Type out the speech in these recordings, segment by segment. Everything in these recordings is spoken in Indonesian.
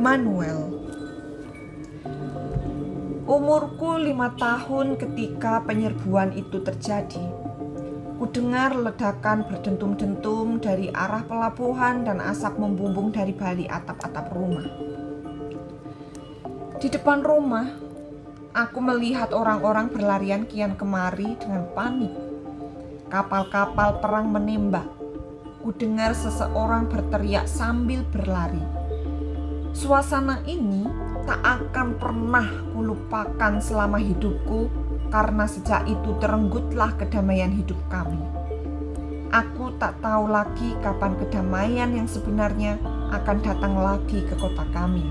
Manuel. Umurku 5 tahun ketika penyerbuan itu terjadi. Kudengar ledakan berdentum-dentum dari arah pelabuhan dan asap membumbung dari balik atap-atap rumah. Di depan rumah, aku melihat orang-orang berlarian kian kemari dengan panik. Kapal-kapal perang menembak. Kudengar seseorang berteriak sambil berlari. Suasana ini tak akan pernah kulupakan selama hidupku, karena sejak itu terenggutlah kedamaian hidup kami. Aku tak tahu lagi kapan kedamaian yang sebenarnya akan datang lagi ke kota kami.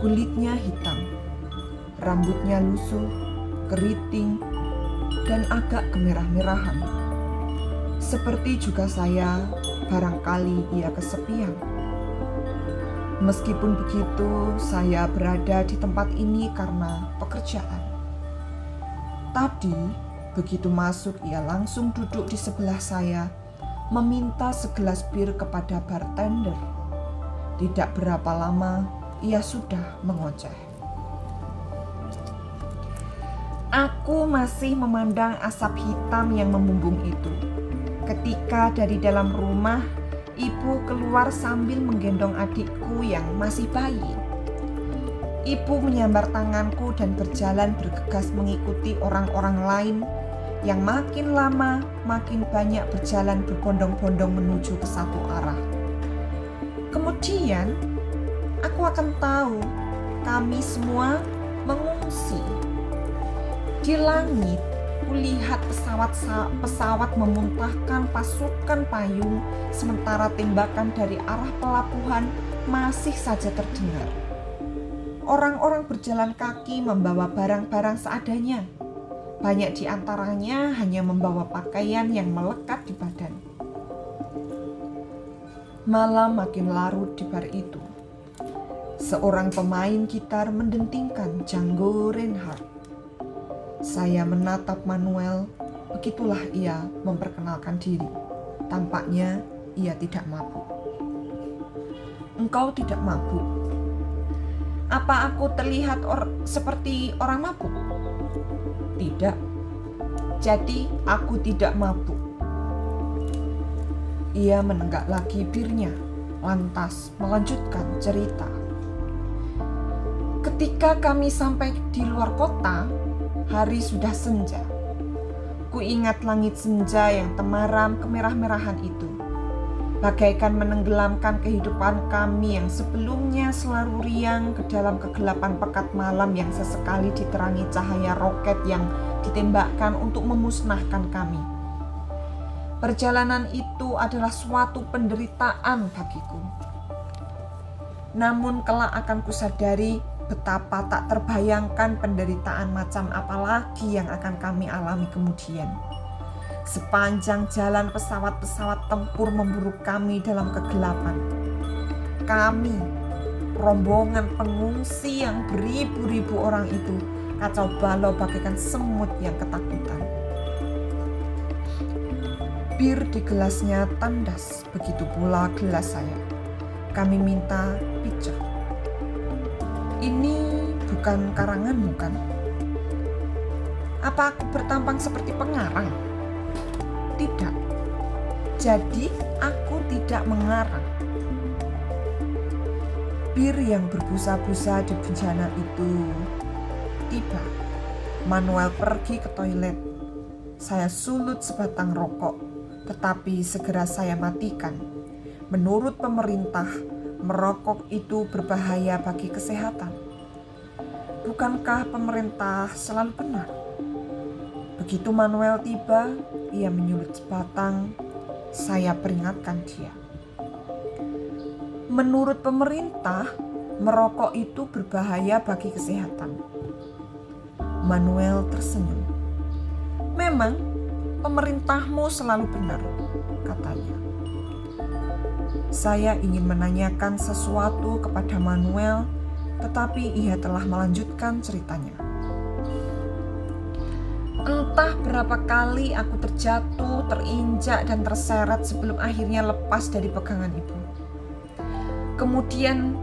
Kulitnya hitam, rambutnya lusuh, keriting, dan agak kemerah-merahan. Seperti juga saya, barangkali ia kesepian. Meskipun begitu, saya berada di tempat ini karena pekerjaan. Tadi, begitu masuk, ia langsung duduk di sebelah saya, meminta segelas bir kepada bartender. Tidak berapa lama, ia sudah mengoceh. Aku masih memandang asap hitam yang membumbung itu, ketika dari dalam rumah ibu keluar sambil menggendong adikku yang masih bayi. Ibu menyambar tanganku dan berjalan bergegas mengikuti orang-orang lain yang makin lama makin banyak berjalan berbondong-bondong menuju ke satu arah. Kemudian aku akan tahu kami semua mengungsi. Di langit kulihat pesawat memuntahkan pasukan payung, sementara tembakan dari arah pelabuhan masih saja terdengar. Orang-orang berjalan kaki membawa barang-barang seadanya. Banyak di antaranya hanya membawa pakaian yang melekat di badan. Malam makin larut di bar itu. Seorang pemain gitar mendentingkan Django Reinhardt. Saya menatap Manuel, begitulah ia memperkenalkan diri. Tampaknya ia tidak mabuk. Engkau tidak mabuk? Apa aku terlihat seperti orang mabuk? Tidak. Jadi aku tidak mabuk. Ia menenggak lagi birnya, lantas melanjutkan cerita. Ketika kami sampai di luar kota, hari sudah senja. Ku ingat langit senja yang temaram kemerah-merahan itu, bagaikan menenggelamkan kehidupan kami yang sebelumnya selalu riang ke dalam kegelapan pekat malam yang sesekali diterangi cahaya roket yang ditembakkan untuk memusnahkan kami. Perjalanan itu adalah suatu penderitaan bagiku. Namun kelak akan kusadari betapa tak terbayangkan penderitaan macam apa lagi yang akan kami alami kemudian. Sepanjang jalan pesawat-pesawat tempur memburu kami dalam kegelapan. Kami, rombongan pengungsi yang beribu-ribu orang itu, kacau balau bagaikan semut yang ketakutan. Bir di gelasnya tandas, begitu pula gelas saya. Kami minta pitcher. Ini bukan karanganmu, kan? Apa aku bertampang seperti pengarang? Tidak. Jadi aku tidak mengarang. Bir yang berbusa-busa di bejana itu tiba. Manuel pergi ke toilet. Saya sulut sebatang rokok, tetapi segera saya matikan. Menurut pemerintah, merokok itu berbahaya bagi kesehatan. Bukankah pemerintah selalu benar? Begitu Manuel tiba, ia menyulut sebatang. Saya peringatkan dia. Menurut pemerintah, merokok itu berbahaya bagi kesehatan. Manuel tersenyum. Memang pemerintahmu selalu benar, katanya. Saya ingin menanyakan sesuatu kepada Manuel, tetapi ia telah melanjutkan ceritanya. Entah berapa kali aku terjatuh, terinjak, dan terseret sebelum akhirnya lepas dari pegangan ibu. Kemudian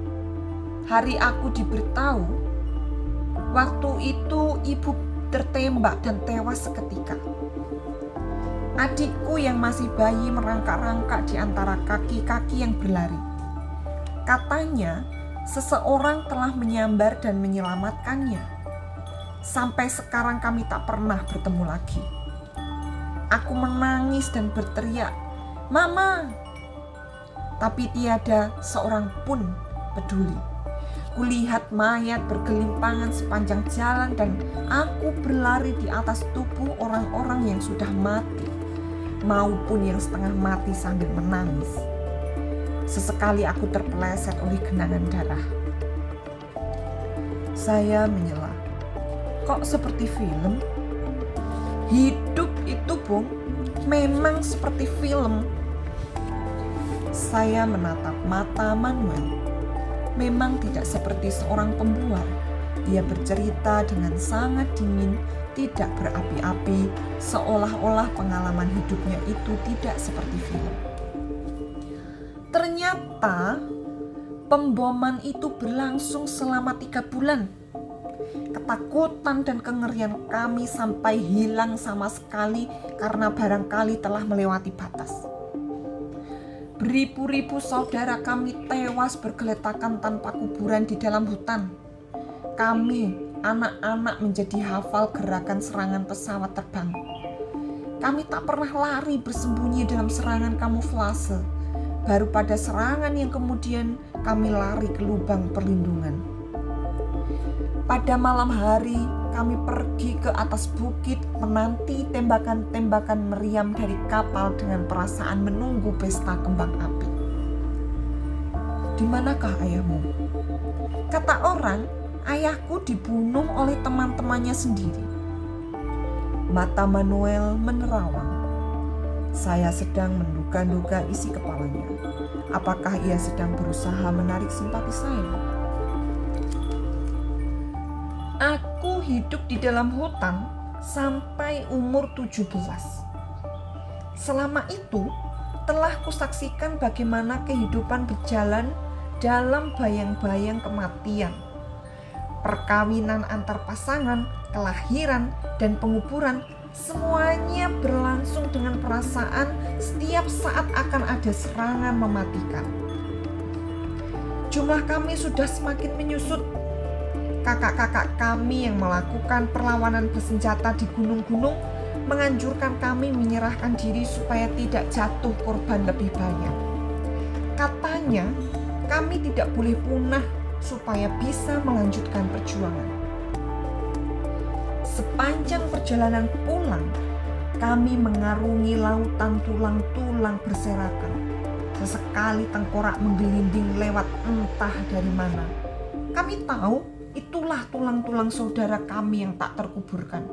hari aku diberitahu, waktu itu ibu tertembak dan tewas seketika. Adikku yang masih bayi merangkak-rangkak di antara kaki-kaki yang berlari. Katanya, seseorang telah menyambar dan menyelamatkannya. Sampai sekarang kami tak pernah bertemu lagi. Aku menangis dan berteriak, "Mama!" Tapi tiada seorang pun peduli. Kulihat mayat bergelimpangan sepanjang jalan dan aku berlari di atas tubuh orang-orang yang sudah mati maupun yang setengah mati sambil menangis. Sesekali aku terpeleset oleh genangan darah. Saya menyela, "Kok seperti film?" Hidup itu, Bung, memang seperti film. Saya menatap mata Manuel. Memang tidak seperti seorang pembual. Dia bercerita dengan sangat dingin, tidak berapi-api, seolah-olah pengalaman hidupnya itu tidak seperti film. Ternyata pemboman itu berlangsung selama 3 bulan. Ketakutan dan kengerian kami sampai hilang sama sekali karena barangkali telah melewati batas. Beribu-ribu saudara kami tewas bergeletakan tanpa kuburan di dalam hutan. Kami, anak-anak, menjadi hafal gerakan serangan pesawat terbang. Kami tak pernah lari bersembunyi dalam serangan kamuflase. Baru pada serangan yang kemudian kami lari ke lubang perlindungan. Pada malam hari kami pergi ke atas bukit menanti tembakan-tembakan meriam dari kapal dengan perasaan menunggu pesta kembang api. "Di manakah ayahmu?" Kata orang, ayahku dibunuh oleh teman-temannya sendiri. Mata Manuel menerawang. Saya sedang menduga-duga isi kepalanya. Apakah ia sedang berusaha menarik simpati saya? Aku hidup di dalam hutan sampai umur 17. Selama itu telah kusaksikan bagaimana kehidupan berjalan dalam bayang-bayang kematian. Perkawinan antar pasangan, kelahiran, dan penguburan semuanya berlangsung dengan perasaan setiap saat akan ada serangan mematikan. Jumlah kami sudah semakin menyusut. Kakak-kakak kami yang melakukan perlawanan bersenjata di gunung-gunung menganjurkan kami menyerahkan diri supaya tidak jatuh korban lebih banyak. Katanya, kami tidak boleh punah supaya bisa melanjutkan perjuangan. Sepanjang perjalanan pulang, kami mengarungi lautan tulang-tulang berserakan. Sesekali tengkorak menggelinding lewat entah dari mana. Kami tahu itulah tulang-tulang saudara kami yang tak terkuburkan.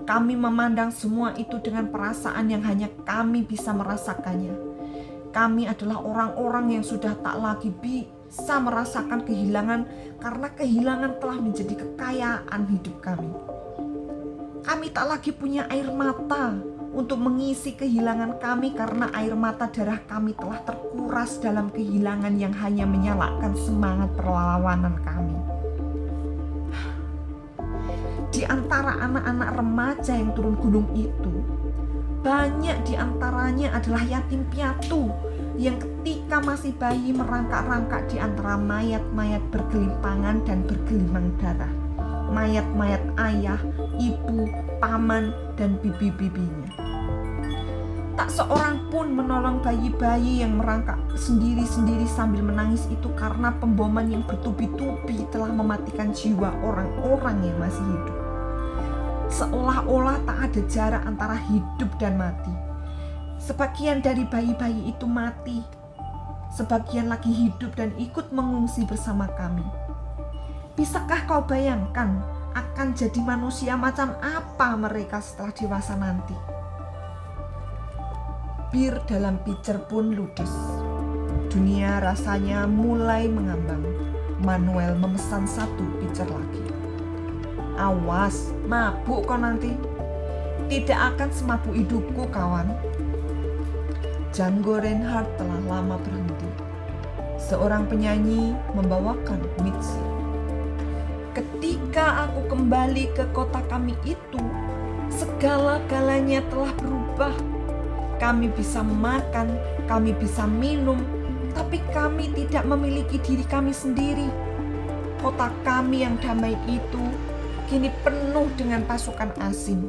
Kami memandang semua itu dengan perasaan yang hanya kami bisa merasakannya. Kami adalah orang-orang yang sudah tak lagi bisa merasakan kehilangan karena kehilangan telah menjadi kekayaan hidup kami. Kami tak lagi punya air mata untuk mengisi kehilangan kami karena air mata darah kami telah terkuras dalam kehilangan yang hanya menyalakan semangat perlawanan kami. Di antara anak-anak remaja yang turun gunung itu, banyak di antaranya adalah yatim piatu yang ketika masih bayi merangkak-rangkak di antara mayat-mayat bergelimpangan dan bergelimang darah. Mayat-mayat ayah, ibu, paman, dan bibi-bibinya. Tak seorang pun menolong bayi-bayi yang merangkak sendiri-sendiri sambil menangis itu karena pemboman yang bertubi-tubi telah mematikan jiwa orang-orang yang masih hidup. Seolah-olah tak ada jarak antara hidup dan mati. Sebagian dari bayi-bayi itu mati, sebagian lagi hidup dan ikut mengungsi bersama kami. Bisakah kau bayangkan akan jadi manusia macam apa mereka setelah dewasa nanti? Bir dalam pitcher pun ludes. Dunia rasanya mulai mengambang. Manuel memesan 1 pitcher lagi. "Awas, mabuk kau nanti." "Tidak akan semabuk hidupku, kawan." Django Reinhardt telah lama berhenti. Seorang penyanyi membawakan Mitzi. Ketika aku kembali ke kota kami itu, segala-galanya telah berubah. Kami bisa makan, kami bisa minum, tapi kami tidak memiliki diri kami sendiri. Kota kami yang damai itu kini penuh dengan pasukan asing.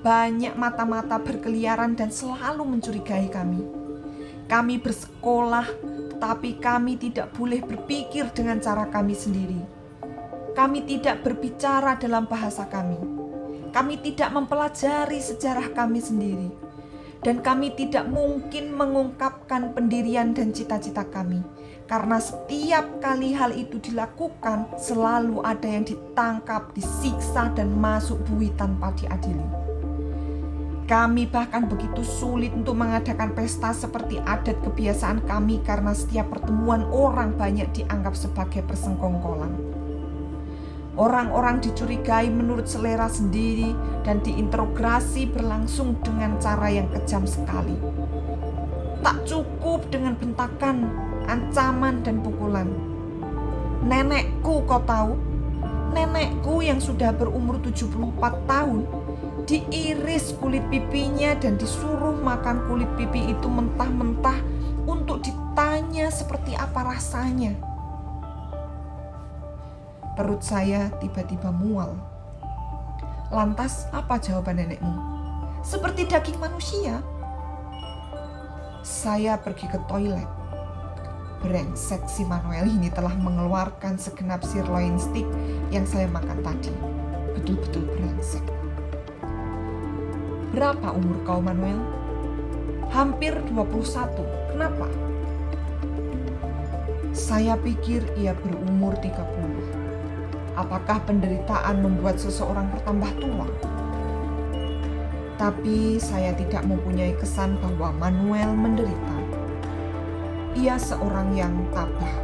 Banyak mata-mata berkeliaran dan selalu mencurigai kami. Kami bersekolah, tetapi kami tidak boleh berpikir dengan cara kami sendiri. Kami tidak berbicara dalam bahasa kami. Kami tidak mempelajari sejarah kami sendiri. Dan kami tidak mungkin mengungkapkan pendirian dan cita-cita kami. Karena setiap kali hal itu dilakukan, selalu ada yang ditangkap, disiksa, dan masuk bui tanpa diadili. Kami bahkan begitu sulit untuk mengadakan pesta seperti adat kebiasaan kami karena setiap pertemuan orang banyak dianggap sebagai persengkongkolan. Orang-orang dicurigai menurut selera sendiri dan diinterogasi berlangsung dengan cara yang kejam sekali. Tak cukup dengan bentakan, ancaman, dan pukulan. Nenekku, kau tahu? Nenekku yang sudah berumur 74 tahun diiris kulit pipinya dan disuruh makan kulit pipi itu mentah-mentah untuk ditanya seperti apa rasanya. Perut saya tiba-tiba mual. Lantas apa jawaban nenekmu? Seperti daging manusia. Saya pergi ke toilet. Brengsek si Manuel ini telah mengeluarkan segenap sirloin steak yang saya makan tadi. Betul-betul brengsek. Berapa umur kau, Manuel? Hampir 21. Kenapa? Saya pikir ia berumur 30. Apakah penderitaan membuat seseorang bertambah tua? Tapi saya tidak mempunyai kesan bahwa Manuel menderita. Ia seorang yang tabah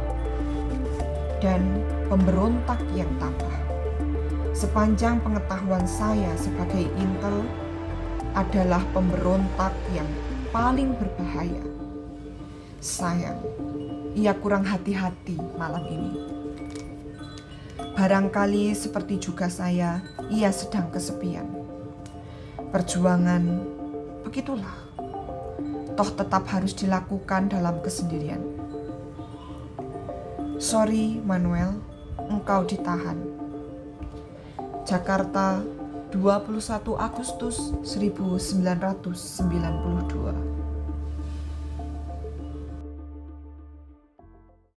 dan pemberontak yang tabah. Sepanjang pengetahuan saya sebagai intel, adalah pemberontak yang paling berbahaya. Sayang, ia kurang hati-hati malam ini. Barangkali seperti juga saya, ia sedang kesepian. Perjuangan begitulah, toh tetap harus dilakukan dalam kesendirian. Sorry Manuel, engkau ditahan. Jakarta, 21 Agustus 1992.